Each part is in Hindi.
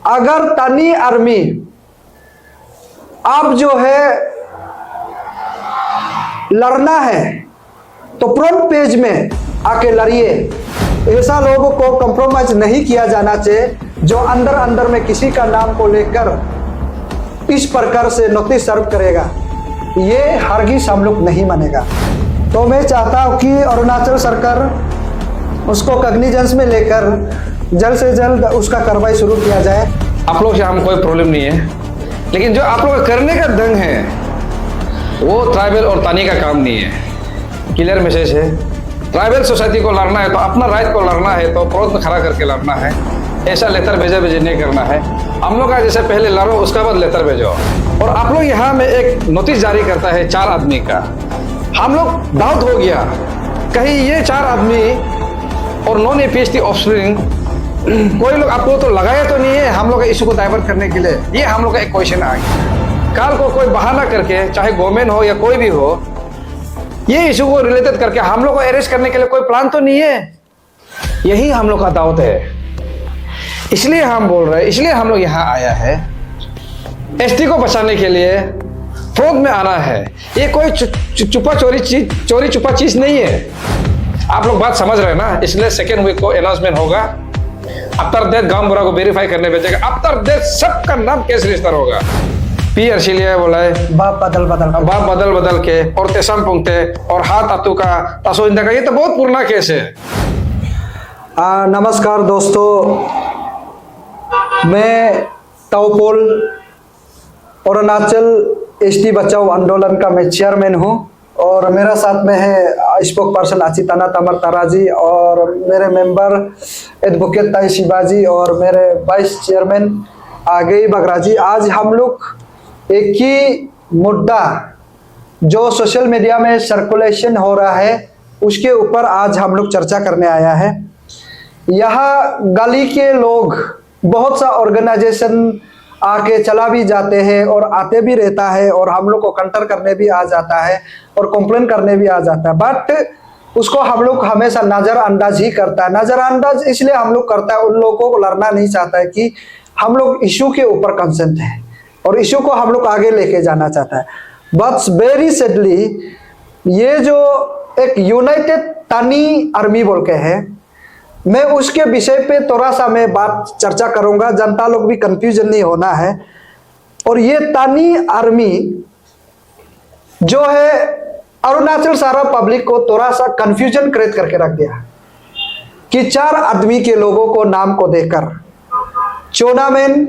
अगर तानी आर्मी आप जो है लड़ना है तो फ्रंट पेज में आके लड़िए। ऐसा लोगों को कॉम्प्रोमाइज नहीं किया जाना चाहिए जो अंदर अंदर में किसी का नाम को लेकर इस प्रकार से नोटिस सर्व करेगा। ये हरगिज़ हम लोग नहीं मानेगा। तो मैं चाहता हूँ कि अरुणाचल सरकार उसको कॉग्निजेंस में लेकर जल्द से जल्द उसका कार्रवाई शुरू किया जाए। आप लोग से हम कोई प्रॉब्लम नहीं है, लेकिन जो आप लोग का करने का ढंग है वो ट्राइबल और तानी का काम नहीं है। क्लियर मैसेज है। ट्राइबल सोसाइटी को लड़ना है तो अपना राइट को लड़ना है तो प्रोत में खड़ा करके लड़ना है। ऐसा लेटर भेजे नहीं करना है। हम लोग का जैसे पहले लड़ो उसके बाद लेटर भेजो। और आप लोग यहाँ में एक नोटिस जारी करता है 4 आदमी का। हम लोग डाउट हो गया कहीं ये 4 आदमी और नॉन PhD ऑफस्प्रिंग कोई लोग आप लोग तो लगाया तो नहीं है हम लोग इशू को डाइवर्ट करने के लिए। ये हम लोग का एक क्वेश्चन आ गया। कल को कोई बहाना करके चाहे गवर्नमेंट हो या कोई भी हो ये इशू को रिलेटेड करके हम लोग को अरेस्ट करने के लिए कोई प्लान तो नहीं है। यही हम लोग का डाउट है, इसलिए हम बोल रहे हैं, इसलिए हम लोग यहाँ आया है। ST को बचाने के लिए फ्रॉड में आना है। ये कोई चोरी छुपा चीज नहीं है। आप लोग बात समझ रहे हैं ना। इसलिए सेकेंड वीक को अनाउंसमेंट होगा। आफ्टर दैट गांव बुरा को वेरीफाई करने भेजेगा। आफ्टर दैट सबका नाम केस रजिस्टर होगा। PRC लिया बोला है बाप बदल बदल के और तेसम पुंगते और हाथ अतु का तसो इंदा का ये तो बहुत पुराना केस है। नमस्कार दोस्तों, मैं ताओपोल अरुणाचल ST बचाओ आंदोलन का मैं चेयरमैन हूँ और मेरा साथ में है स्पोक पर्सन अचिताना तमर ताराजी और मेरे मेंबर एडवोकेट ताई शिवाजी और मेरे वाइस चेयरमैन आगे बगराजी। आज हम लोग एक ही मुद्दा जो सोशल मीडिया में सर्कुलेशन हो रहा है उसके ऊपर आज हम लोग चर्चा करने आया है। यहाँ गली के लोग बहुत सा ऑर्गेनाइजेशन आके चला भी जाते हैं और आते भी रहता है और हम लोग को कंटर करने भी आ जाता है और कंप्लेन करने भी आ जाता है, बट उसको हम लोग हमेशा नज़रअंदाज ही करता है। नज़रअंदाज इसलिए हम लोग करता है, उन लोगों को लड़ना नहीं चाहता है कि हम लोग इशू के ऊपर कंसर्न है और इशू को हम लोग आगे लेके जाना चाहता है। बट वेरी सैडली ये जो एक यूनाइटेड तानी आर्मी बोल के है, मैं उसके विषय पे थोड़ा सा मैं बात चर्चा करूंगा, जनता लोग भी कंफ्यूजन नहीं होना है। और ये तानी आर्मी जो है अरुणाचल सारा पब्लिक को थोड़ा सा कंफ्यूजन क्रिएट करके रख दिया कि 4 आदमी के लोगों को नाम को देकर चोनामेन,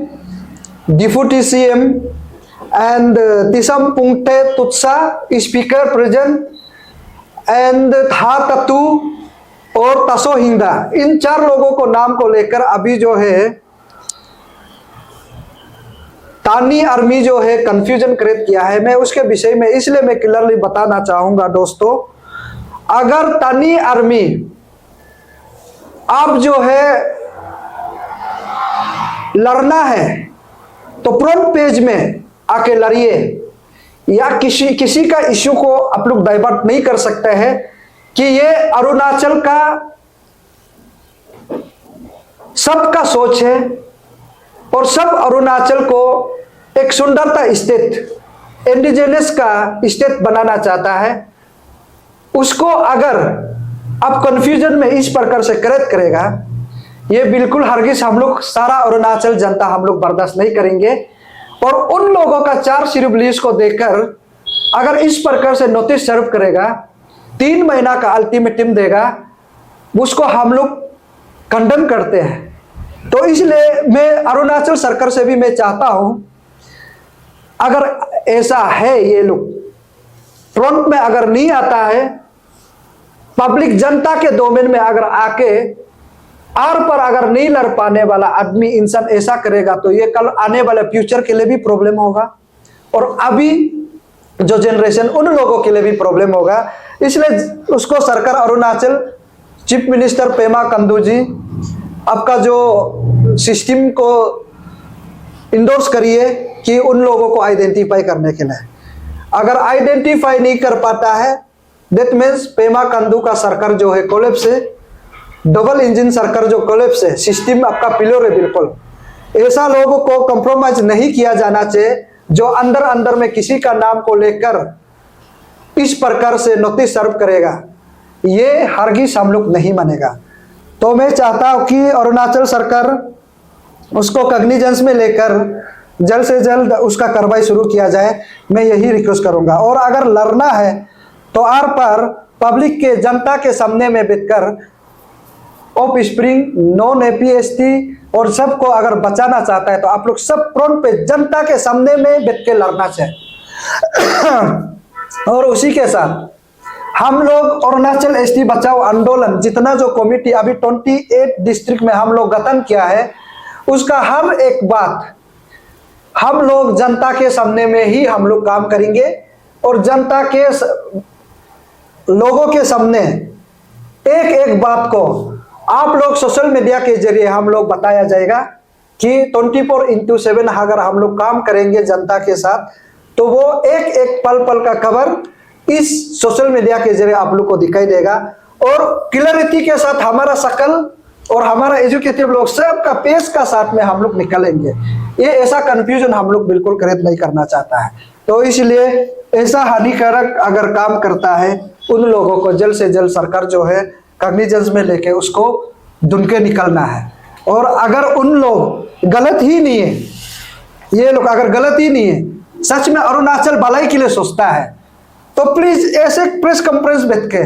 deputy CM and Tesam Pongte तुत्सा स्पीकर प्रेजेंट एंड था तत्तू और तसो हिंदा, इन 4 लोगों को नाम को लेकर अभी जो है तानी आर्मी जो है कंफ्यूजन क्रिएट किया है। मैं उसके विषय में इसलिए मैं क्लियरली बताना चाहूंगा दोस्तों, अगर तानी आर्मी आप जो है लड़ना है तो फ्रंट पेज में आके लड़िए। या किसी का इश्यू को आप लोग डाइवर्ट नहीं कर सकते हैं कि ये अरुणाचल का सबका सोच है और सब अरुणाचल को एक सुंदरता स्टेट, इंडिजिनस का स्टेट बनाना चाहता है। उसको अगर आप कंफ्यूजन में इस प्रकार से क्रिएट करेगा, ये बिल्कुल हरगिज हम लोग सारा अरुणाचल जनता हम लोग बर्दाश्त नहीं करेंगे। और उन लोगों का 4 सिर्फ लिस्ट को देखकर अगर इस प्रकार से नोटिस सर्व करेगा, 3 महीना का अल्टीमेटम देगा, उसको हम लोग कंडेम करते हैं। तो इसलिए मैं अरुणाचल सरकार से भी मैं चाहता हूं, अगर ऐसा है ये लोग फ्रंट में अगर नहीं आता है, पब्लिक जनता के डोमेन में अगर आके आर पर अगर नहीं लड़ पाने वाला आदमी इंसान ऐसा करेगा तो ये कल आने वाले फ्यूचर के लिए भी प्रॉब्लम होगा और अभी जो जनरेशन उन लोगों के लिए भी प्रॉब्लम होगा। इसलिए उसको सरकार अरुणाचल चीफ मिनिस्टर पेमा खांडू जी आपका जो सिस्टम को इंडोर्स करिए कि उन लोगों को आइडेंटिफाई करने के लिए। अगर आइडेंटिफाई नहीं कर पाता है दैट मीन्स पेमा खांडू का सरकार जो है कोलैप्स है, डबल इंजन सरकार जो कोलैप्स है, सिस्टम आपका पिलर है बिल्कुल। ऐसा लोगों को कंप्रोमाइज नहीं किया जाना चाहिए जो अंदर अंदर में किसी का नाम को लेकर इस प्रकार से नोटिस सर्व करेगा। ये हरगिज हम लोग नहीं मानेगा। तो मैं चाहता हूं कि अरुणाचल सरकार उसको कॉग्निजेंस में लेकर जल्द से जल्द उसका कार्रवाई शुरू किया जाए, मैं यही रिक्वेस्ट करूंगा। और अगर लड़ना है तो आर पार पब्लिक के, जनता के सामने में बैठकर ऑफ स्प्रिंग, नॉन एपीएसटी और सबको अगर बचाना चाहता है तो आप लोग सब फ्रंट पे जनता के सामने में बैठ के लड़ना चाहिए। और उसी के साथ हम लोग अरुणाचल एसटी बचाओ आंदोलन जितना जो कमेटी अभी 28 डिस्ट्रिक्ट में हम लोग गठन किया है, उसका हर एक बात हम लोग जनता के सामने में ही हम लोग काम करेंगे और जनता के लोगों के सामने एक एक बात को आप लोग सोशल मीडिया के जरिए हम लोग बताया जाएगा कि 24/7 अगर हम लोग काम करेंगे जनता के साथ तो वो एक एक पल पल का खबर इस सोशल मीडिया के जरिए आप लोग को दिखाई देगा। और क्लियरिटी के साथ हमारा शकल और हमारा एजुकेटिव लोग सबका पेश का साथ में हम लोग निकलेंगे। ये ऐसा कंफ्यूजन हम लोग बिल्कुल क्रिएट नहीं करना चाहता है। तो इसलिए ऐसा हानिकारक अगर काम करता है उन लोगों को जल्द से जल्द सरकार जो है कॉग्निजेंस में लेके उसको ढूंढ के निकलना है। और अगर उन लोग गलत ही नहीं है, ये लोग अगर गलत ही नहीं है, सच में अरुणाचल भलाई के लिए सोचता है, तो प्लीज ऐसे प्रेस कॉन्फ्रेंस बैठ के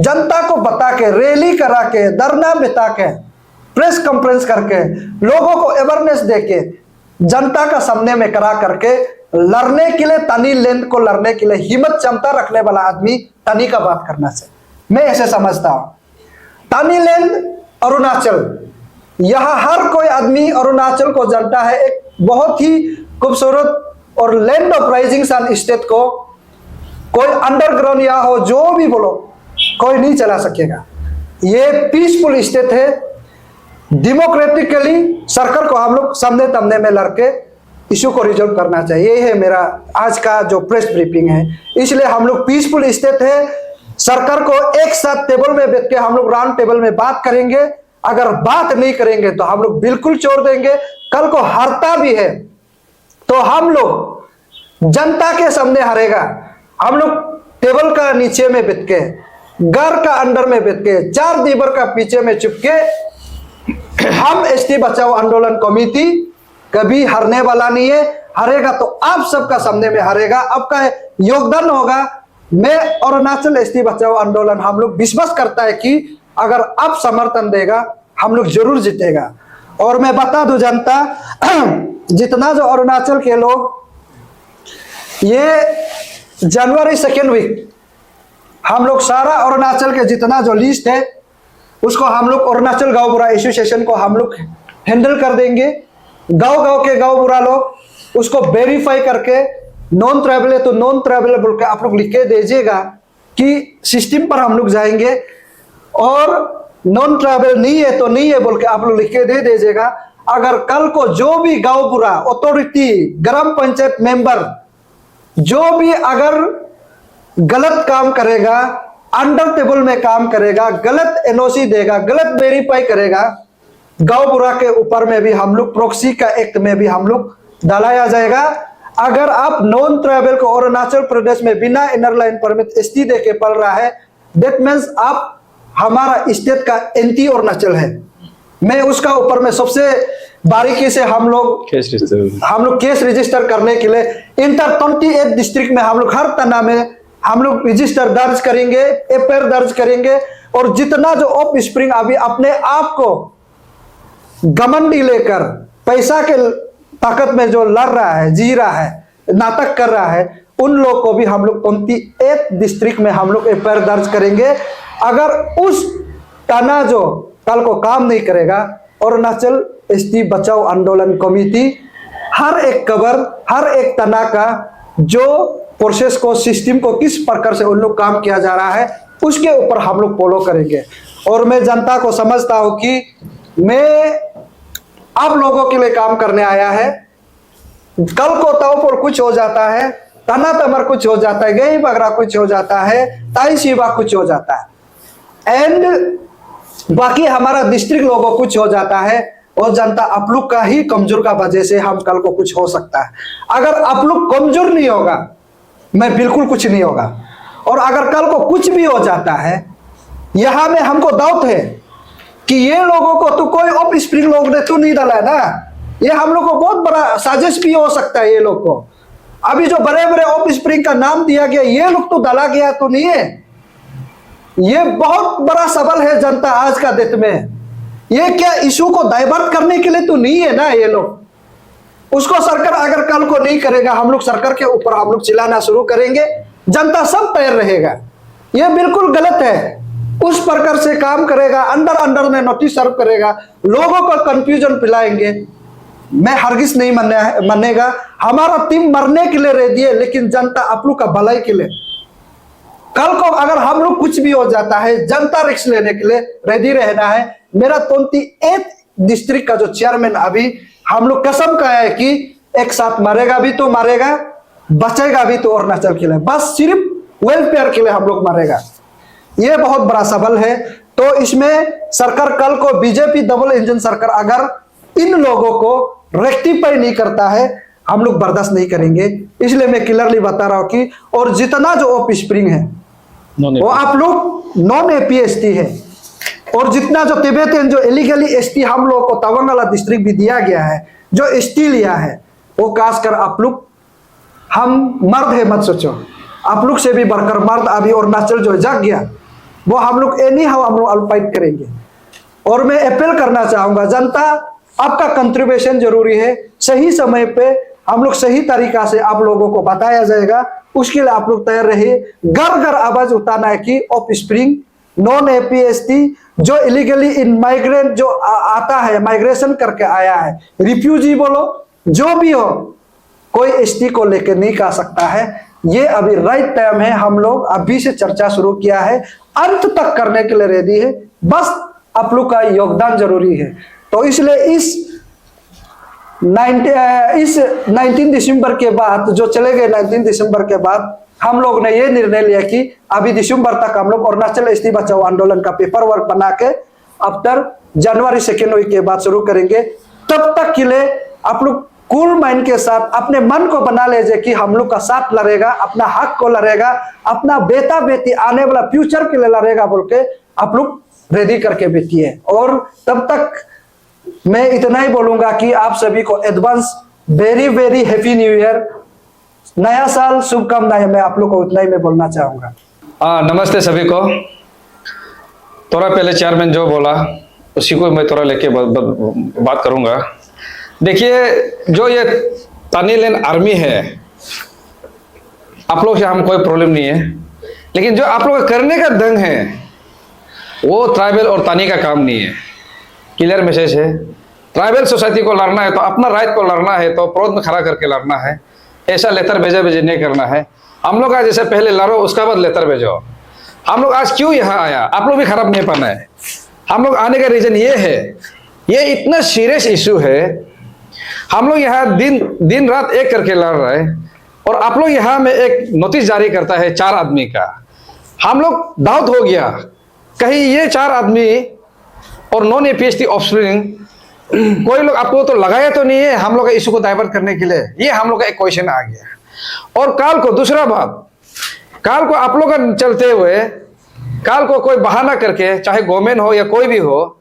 जनता को बता के, रैली करा के, धरना बिता के, प्रेस कॉन्फ्रेंस करके, लोगों को अवेयरनेस दे के, जनता का सामने में करा करके लड़ने के लिए, तनी लेंथ को लड़ने के लिए हिम्मत क्षमता रखने वाला आदमी तनी का बात करना चाहिए। मैं ऐसे समझता हूं। तानीलैंड अरुणाचल, यहां हर कोई आदमी अरुणाचल को जानता है। एक बहुत ही खूबसूरत और land of rising sun state को कोई अंडरग्राउंड या हो जो भी बोलो कोई नहीं चला सकेगा। ये पीसफुल स्टेट है। डेमोक्रेटिकली सरकार को हम लोग सामने तमने में लड़के इशू को रिजॉल्व करना चाहिए। ये है मेरा आज का जो प्रेस ब्रीफिंग है। इसलिए हम लोग पीसफुल स्टेट है, सरकार को एक साथ टेबल में बैठ के हम लोग राउंड टेबल में बात करेंगे। अगर बात नहीं करेंगे तो हम लोग बिल्कुल छोड़ देंगे। कल को हारता भी है तो हम लोग जनता के सामने हारेगा। हम लोग टेबल का नीचे में बैठ के, घर का अंदर में बैठ के, चार दीवार का पीछे में चुपके हम एसटी बचाओ आंदोलन कमेटी कभी हारने वाला नहीं है। हारेगा तो आप सबका सामने में हारेगा, आपका योगदान होगा। मैं अरुणाचल एसटी बचाओ आंदोलन हम लोग विश्वास करता है कि अगर आप समर्थन देगा हम लोग जरूर जीतेगा। और मैं बता दूं जनता, जितना जो अरुणाचल के लोग, ये जनवरी 2nd वीक हम लोग सारा अरुणाचल के जितना जो लिस्ट है उसको हम लोग अरुणाचल गांव बुरा एसोसिएशन को हम लोग हैंडल कर देंगे। गांव गांव के गांव बुरा लोग उसको वेरीफाई करके नॉन ट्रैवल है तो नॉन ट्रैवल बोल के आप लोग लिख के दीजिएगा कि सिस्टम पर हम लोग जाएंगे, और नॉन ट्रैवल नहीं है तो नहीं है बोल के आप लोग लिख के दे दीजिएगा। अगर कल को जो भी गांव बुरा अथॉरिटी, ग्राम पंचायत मेंबर जो भी अगर गलत काम करेगा, अंडर टेबल में काम करेगा, गलत एनओसी देगा, गलत वेरीफाई करेगा, गांव बुरा के ऊपर में भी हम लोग प्रॉक्सी का एक्ट में भी हम लोग डालाया जाएगा। अगर आप नॉन ट्रैवल को अरुणाचल प्रदेश में बिना इनर लाइन परमिट एसटी दे के पल रहा है, दैट मीन्स आप हमारा स्टेट का एंटी अरुणाचल है। मैं उसका ऊपर में सबसे बारीकी से हम लोग केस रजिस्टर करने के लिए इंटर 28 डिस्ट्रिक्ट में हम लोग हर तना में हम लोग रजिस्टर दर्ज करेंगे, एफआईआर दर्ज करेंगे। और जितना जो ऑफ स्प्रिंग अभी अपने आप को घमंडी लेकर पैसा के ताकत में जो लड़ रहा है, जी रहा है, नाटक कर रहा है, उन लोग को भी हम लोग 28 डिस्ट्रिक्ट में हम लोग एफआईआर दर्ज करेंगे। अगर उस तना जो कल को काम नहीं करेगा, अरुणाचल एसटी बचाओ आंदोलन कमेटी हर एक खबर, हर एक तना का जो प्रोसेस को, सिस्टम को किस प्रकार से उन लोग काम किया जा रहा है उसके ऊपर हम लोग फॉलो करेंगे। और मैं जनता को समझता हूं कि मैं आप लोगों के लिए काम करने आया है। कल को ताऊ पर कुछ हो जाता है, तना तमर कुछ हो जाता है, गई बगरा कुछ हो जाता है, ताई शिवा कुछ हो जाता है, एंड बाकी हमारा डिस्ट्रिक्ट लोगों कुछ हो जाता है, वो जनता आप लोग का ही कमजोर का वजह से हम कल को कुछ हो सकता है। अगर आप लोग कमजोर नहीं होगा, मैं बिल्कुल कुछ नहीं होगा। और अगर कल को कुछ भी हो जाता है, यहां में हमको डाउट है कि ये लोगों को तो कोई ऑफ स्प्रिंग लोग ने तो नहीं डाला है ना, ये हम लोग को बहुत बड़ा साजिश भी हो सकता है। ये लोग को अभी जो बड़े बड़े ऑफ स्प्रिंग का नाम दिया गया, ये लोग तो डाला गया तो नहीं है। ये बहुत बड़ा सवाल है जनता आज का डेट में। ये क्या इशू को डाइवर्ट करने के लिए तो नहीं है ना ये लोग। उसको सरकार अगर कल को नहीं करेगा, हम लोग सरकार के ऊपर हम लोग चिल्लाना शुरू करेंगे, जनता सब तैयार रहेगा। ये बिल्कुल गलत है। उस प्रकार से काम करेगा, अंदर अंदर में नोटिस सर्व करेगा, लोगों को कंफ्यूजन पिलाएंगे। मैं हरगिज नहीं मानेगा। हमारा टीम मरने के लिए रेडी है, लेकिन जनता आप लोग का भलाई के लिए। कल को अगर हम लोग कुछ भी हो जाता है, जनता रिस्क लेने के लिए रेडी रहना है। मेरा 28 डिस्ट्रिक्ट का जो चेयरमैन अभी हम लोग कसम खाया है कि एक साथ मरेगा भी तो मरेगा, बचेगा भी तो अरुणाचल के लिए, बस सिर्फ वेलफेयर के लिए हम लोग मरेगा। ये बहुत बड़ा सवाल है। तो इसमें सरकार कल को बीजेपी डबल इंजन सरकार अगर इन लोगों को रेक्टिफाई नहीं करता है, हम लोग बर्दाश्त नहीं करेंगे। इसलिए मैं क्लियरली बता रहा हूं कि और जितना जो ऑफ स्प्रिंग है वो आप लोग नॉन एपीएसटी है, और जितना जो तिब्बतियन जो इलीगली एसटी हम लोग को तवांग डिस्ट्रिक्ट भी दिया गया है, जो एसटी लिया है, वो खासकर आप लोग, हम मर्द है मत सोचो, आप लोग से भी बढ़कर मर्द अभी अरुणाचल जो जाग गया, वो हम लोग एनी हाउ हम लोग फाइट करेंगे। और मैं अपील करना चाहूंगा, जनता आपका कंट्रीब्यूशन जरूरी है। सही समय पे हम लोग सही तरीका से आप लोगों को बताया जाएगा, उसके लिए आप लोग तैयार रहिए। घर घर आवाज उठाना है कि ऑफ स्प्रिंग, नॉन एपीएसटी, जो इलीगली इन माइग्रेंट जो आता है, माइग्रेशन करके आया है, रिफ्यूजी बोलो जो भी हो, कोई एसटी को लेकर नहीं कह सकता है। ये अभी राइट टाइम है। हम लोग अभी से चर्चा शुरू किया है, अंत तक करने के लिए रेडी है, बस आप लोग का योगदान जरूरी है। तो इसलिए इस 19 दिसंबर के बाद जो चले गए, 19 दिसंबर के बाद हम लोग ने ये निर्णय लिया कि अभी दिसंबर तक हम लोग अरुणाचल एसटी बचाओ आंदोलन का पेपर वर्क बना के आफ्टर जनवरी 2nd वीक के बाद शुरू करेंगे। तब तक के लिए आप लोग कूल माइंड के साथ अपने मन को बना लीजिए कि हम लोग का साथ लड़ेगा, अपना हक को लड़ेगा, अपना बेटा बेटी आने वाला फ्यूचर के लिए लड़ेगा बोल के आप लोग रेडी करके बैठिए। और तब तक मैं इतना ही बोलूंगा कि आप सभी को advance very very happy new year, नया साल शुभकामनाएं। मैं आप लोग को उतना ही मैं बोलना चाहूंगा। नमस्ते सभी को। थोड़ा पहले चेयरमैन जो बोला उसी को मैं थोड़ा लेके बात करूंगा। देखिए, जो ये तानीलैंड आर्मी है, आप लोग से हम कोई प्रॉब्लम नहीं है, लेकिन जो आप लोग करने का ढंग है वो ट्राइबल और तानी का काम नहीं है। क्लियर मैसेज है। ट्राइबल सोसाइटी को लड़ना है तो अपना राइट को लड़ना है तो प्रोद में खड़ा करके लड़ना है। ऐसा लेटर भेजे नहीं करना है। हम लोग आज जैसे पहले लड़ो, उसका बाद लेटर भेजो। हम लोग आज क्यों यहाँ आया, आप लोग भी खराब नहीं पाना है। हम लोग आने का रीजन ये है, ये इतना सीरियस इशू है। हम लोग यहाँ दिन रात एक करके लड़ रहे हैं, और आप लोग यहाँ में एक नोटिस जारी करता है 4 आदमी का। हम लोग डाउट हो गया कहीं ये 4 आदमी और नॉन एपीएसटी ऑफस्प्रिंग कोई लोग आपको तो लगाया तो नहीं है हम लोग का इशू को डाइवर्ट करने के लिए। ये हम लोग का एक क्वेश्चन आ गया। और काल को दूसरा बात, काल को आप लोग का चलते हुए काल को कोई बहाना करके, चाहे गवर्नमेंट हो या कोई भी हो,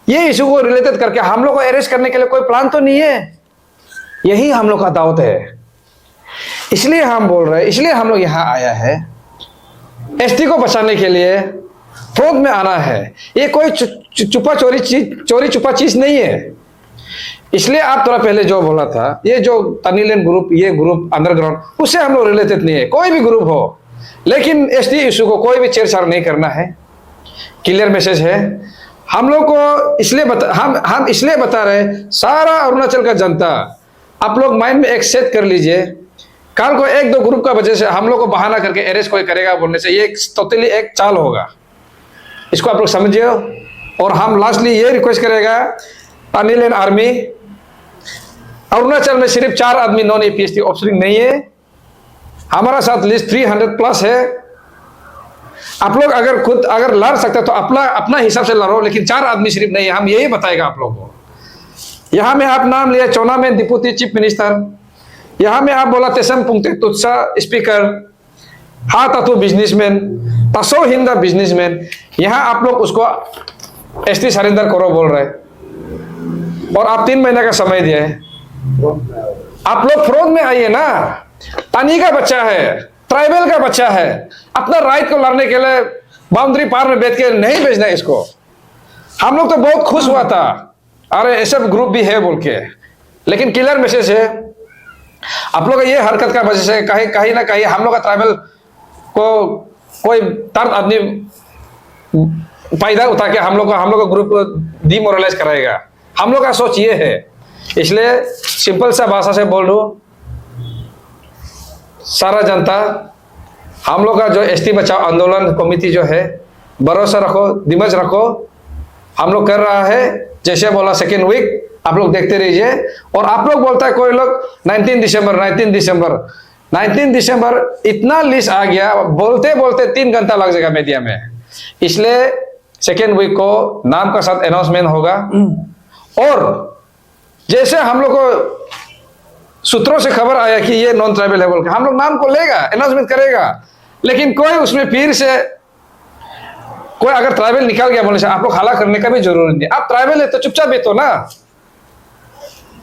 ये इशू को रिलेटेड करके हम लोग को अरेस्ट करने के लिए कोई प्लान तो नहीं है। यही हम लोग का दावत है, इसलिए हम बोल रहे हैं, इसलिए हम लोग यहाँ आया है। एसटी को बचाने के लिए फ्रॉड में आना है। ये कोई चोरी छुपा चीज नहीं है। इसलिए आप थोड़ा पहले जो बोला था, ये जो तानीलैंड ग्रुप, ये ग्रुप अंडरग्राउंड, उससे हम लोग रिलेटेड नहीं है। कोई भी ग्रुप हो, लेकिन एसटी इशू को कोई भी छेड़छाड़ नहीं करना है। क्लियर मैसेज है। हम लोग को इसलिए हम इसलिए बता रहे, सारा अरुणाचल का जनता आप लोग माइंड में एक सेट कर लीजिए। कल को 1-2 ग्रुप का वजह से हम लोग को बहाना करके अरेस्ट कोई करेगा बोलने से, ये टोटली एक चाल होगा। इसको आप लोग समझिए। और हम लास्टली ये रिक्वेस्ट करेगा, तानीलैंड आर्मी, अरुणाचल में सिर्फ 4 आदमी नॉन एपीएसटी ऑफिसरिंग नहीं है, हमारा साथ लिस्ट 300+ है। आप लोग अगर खुद अगर लड़ सकते तो अपना हिसाब से लड़ो, लेकिन 4 आदमी सिर्फ नहीं है। हम यही बताएगा आप लोगों को। यहाँ में आप नाम लिया चौना में डिप्टी चीफ मिनिस्टर, यहाँ में आप बोला तेसम पुंगते तुत्सा स्पीकर, हा तत्व बिजनेसमैन, तसो हिंदा बिजनेसमैन, यहाँ आप लोग उसको एसटी सरेंडर करो बोल रहे और आप 3 महीने का समय दिए। आप लोग फ्रॉड में आइए ना। तानी का बच्चा है, ट्राइबल का बच्चा है, अपना राइट को लड़ने के लिए बाउंड्री पार में बैठ के नहीं भेजना इसको। हम लोग तो बहुत खुश हुआ था, अरे ऐसा ग्रुप भी है बोल के, लेकिन क्लियर मैसेज है आप लोग का ये हरकत का वजह से कहीं ना कहीं हम लोग का ट्राइबल को कोई तर्द आदमी फायदा उठा के हम लोग का ग्रुप को डिमोरलाइज कराएगा। हम लोग का सोच ये है, इसलिए सिंपल सा भाषा से बोल दूं, सारा जनता हम लोग का जो एसटी बचाओ आंदोलन कमेटी जो है, भरोसा रखो, दिमाग रखो, हम लोग कर रहा है। जैसे बोला सेकेंड वीक आप लोग देखते रहिए। और आप लोग बोलता है कोई लोग 19 दिसंबर इतना लिस्ट आ गया, बोलते बोलते 3 घंटा लग जाएगा मीडिया में। इसलिए सेकेंड वीक को नाम का साथ अनाउंसमेंट होगा। और जैसे हम लोग को सूत्रों से खबर आया कि ये नॉन ट्राइबल है बोल के, हम लोग नाम को लेगा, अनाउंसमेंट करेगा, लेकिन कोई उसमें फिर से कोई अगर ट्राइबल निकल गया बोलने से आप लोग हल्ला करने का भी जरूरत नहीं। आप ट्राइबल है तो चुपचाप बैठो ना,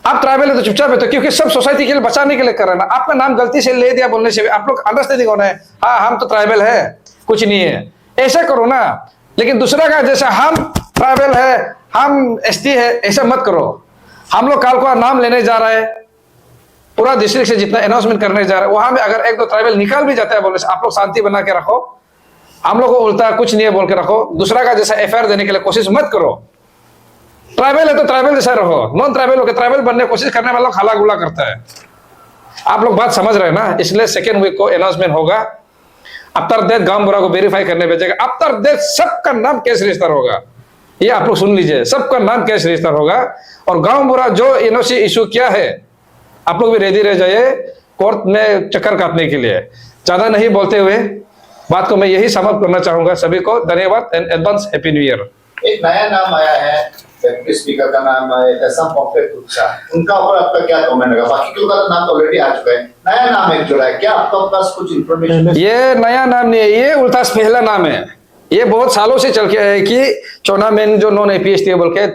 आप ट्राइबल है तो चुपचाप बैठो, क्योंकि सब सोसाइटी के लिए बचाने के लिए कर रहे ना। आपका नाम गलती से ले दिया बोलने से आप लोग अंडरस्टैंडिंग होना है, हाँ हम तो ट्राइबल है, कुछ नहीं है, ऐसा करो ना। लेकिन दूसरा का जैसा हम ट्राइबल है, हम एसटी है, ऐसा मत करो। हम लोग कल को नाम लेने जा रहे हैं, पूरा डिस्ट्रिक्ट से जितना अनाउंसमेंट करने जा रहे हैं, वहां में अगर 1-2 ट्राइबल निकाल भी जाता है बोलने से आप लोग शांति बना के रखो, हम लोग को उल्टा कुछ नहीं है बोल के रखो। दूसरा का जैसा एफआईआर देने के लिए कोशिश मत करो। ट्राइबल है तो ट्राइबल जैसा रहो, नॉन ट्राइबल हो के ट्राइबल बनने की कोशिश करने वाला लोग हल्ला गुला करता है। आप लोग बात समझ रहे हैं ना। इसलिए सेकेंड वीक को अनाउंसमेंट होगा। आफ्टर दैट गांव बुरा को वेरीफाई करने भेजेगा। आफ्टर दैट सबका नाम केस रजिस्टर होगा, ये आप लोग सुन लीजिए, सबका नाम केस रजिस्टर होगा। और गांव बुरा जो एनओसी इशू किया है, आप लोग भी रेडी रह जाइए कोर्ट में चक्कर काटने के लिए। ज्यादा नहीं बोलते हुए बात को मैं यही समाप्त करना चाहूंगा। सभी को धन्यवाद and advance happy new year. एक नया नाम आया है, डिप्टी स्पीकर का नाम है तेसम पुंगते तुत्सा, उनका ऊपर आपका क्या कमेंट होगा? बाकी लोगों का नाम तो ऑलरेडी आ चुका है, नया नाम एक जुड़ा है, क्या आपके पास कुछ इंफॉर्मेशन? ये नया नाम नहीं है, ये उल्टा पहला नाम है। ये बहुत सालों से चल के है कि चौना में जो नॉन एपीएसटी बोल के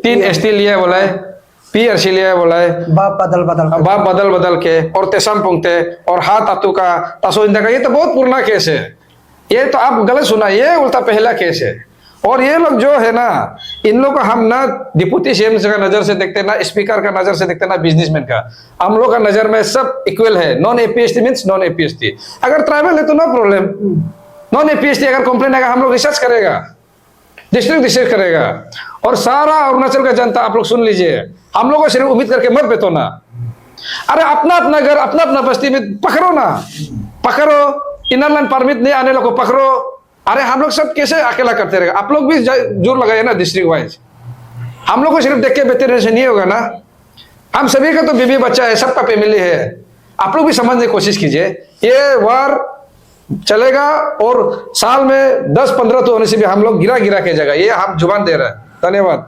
तीन एसटी लिया बोला है, पीआरसी लिया बोला है, बाप बदल बदल के, और तेसम पुंगते और हाथ तातू का तासो इंदा का, ये तो बहुत पुराना केस है। ये तो आप गलत सुना, ये उल्टा पहला केस है। और ये लोग जो है ना, इन लोग को हम ना डिप्टी सीएम का नजर से देखते, ना स्पीकर का नजर से देखते, ना बिजनेसमैन का। हम लोग का नजर में सब इक्वल है। Non APST means non APST. अगर ट्राइबल है तो नो प्रॉब्लम। नॉन एपीएसटी अगर कंप्लेन आएगा, हम लोग रिसर्च करेगा, डिस्ट्रिक्ट करेगा। और सारा अरुणाचल का जनता आप लोग सुन लीजिए, हम लोग को सिर्फ उम्मीद करके मत बैठो ना। अरे अपना अपना घर, अपना अपना बस्ती में पकड़ो ना, पकड़ो। इनर लाइन परमिट नहीं आने लोगों को पकड़ो। अरे हम लोग सब कैसे अकेला करते रहेगा? आप लोग भी जोर लगाइए ना डिस्ट्रिक्ट वाइज। हम लोग को सिर्फ देख के बैठे रहने से नहीं होगा ना। हम सभी का तो बीबी बच्चा है, सबका फैमिली है। आप लोग भी समझने की कोशिश कीजिए। ये वार चलेगा और साल में 10-15 तो होने से भी हम लोग गिरा के जाएगा, ये हम जुबान दे रहे हैं। धन्यवाद।